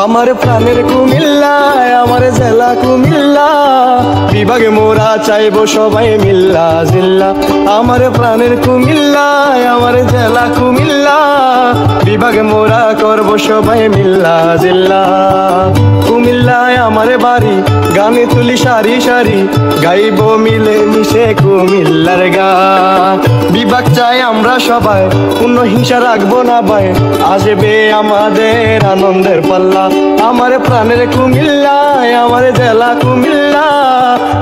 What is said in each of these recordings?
আমার প্রাণের কুমিল্লা, আমার জেলা কুমিল্লা, বিভাগে মোরা চাইবো সবাই মিল্লা জিল্লা। আমার প্রাণের কুমিল্লা, আমার জেলা কুমিল্লা, বিভাগে মোরা করবো সবাই মিল্লা জিল্লা। কুমিল্লায় আমার বাড়ি, গানে তুলি সারি সারি, গাইবো মিলে মিশে কুমিল্লার গান। বিভাগ চাই আমরা সবাই, কোনো হিংসা রাখবো না ভাই, আসবে আমাদের আনন্দের পাল্লা। আমার প্রাণের কুমিল্লা, আমার জেলা কুমিল্লা,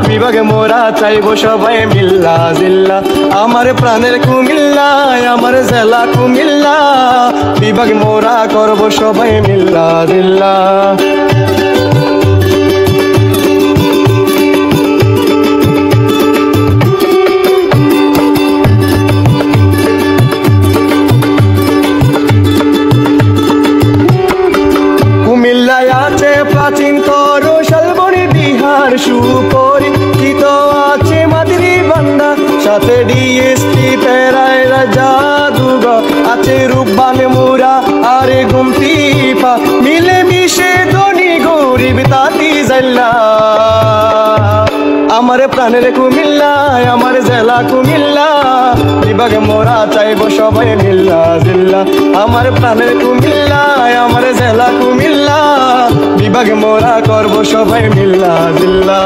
বিভাগে মোরা চাইবো সবাই মিল্লা জিল্লা। আমার প্রাণের কুমিল্লা, আমার জেলা কুমিল্লা, বিভাগে মোরা করবো সবাই মিল্লা জিল্লা। কুমিল্লায় আছে প্রাচীন তর শালবনী বিহার, সুপরিচিত আছে মাদিরি বান্ডা, সাথে ডিএসপি পেরাইরা জাদুঘর, আছে রূপবান মুরা আর গুমতি পা, মিলে মিশে ধনী গরিব তাঁতি জাল্লা। আমার প্রাণের কুমিল্লা, আমার জেলা কুমিল্লা, বিভাগে মোরা চাইবো সবাই মিল্লা জিল্লা। আমার প্রাণের কুমিল্লা, আমার জেলা কুমিল্লা, বিভাগে মোরা করবো সবাই মিল্লা জিল্লা।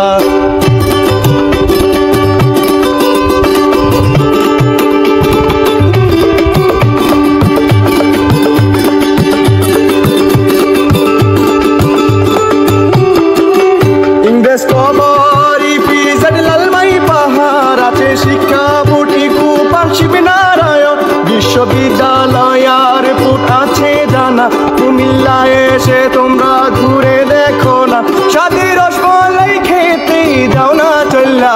ইংরেজ কবর ইপিজেড লালমাই পাহাড়, আছে শিক্ষা বুটি কুপার শিবনারায়ণ, বিশ্ববিদ্যালয় আর পুট আছে জানা। কুমিল্লায় এসে তোমরা ঘুরে দেখো না, স্বাদের রসমালাই খেতে যাও না চল্লা।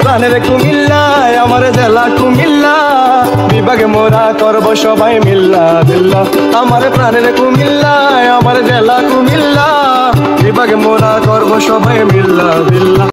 প্রাণের কুমিল্লা, আমার জেলা কুমিল্লা, বিভাগে মোরা করবো সবাই মিল্লা জিল্লা। আমার প্রাণের কুমিল্লা, আমার জেলা কুমিল্লা, বিভাগে মোরা করবো সবাই মিল্লা জিল্লা।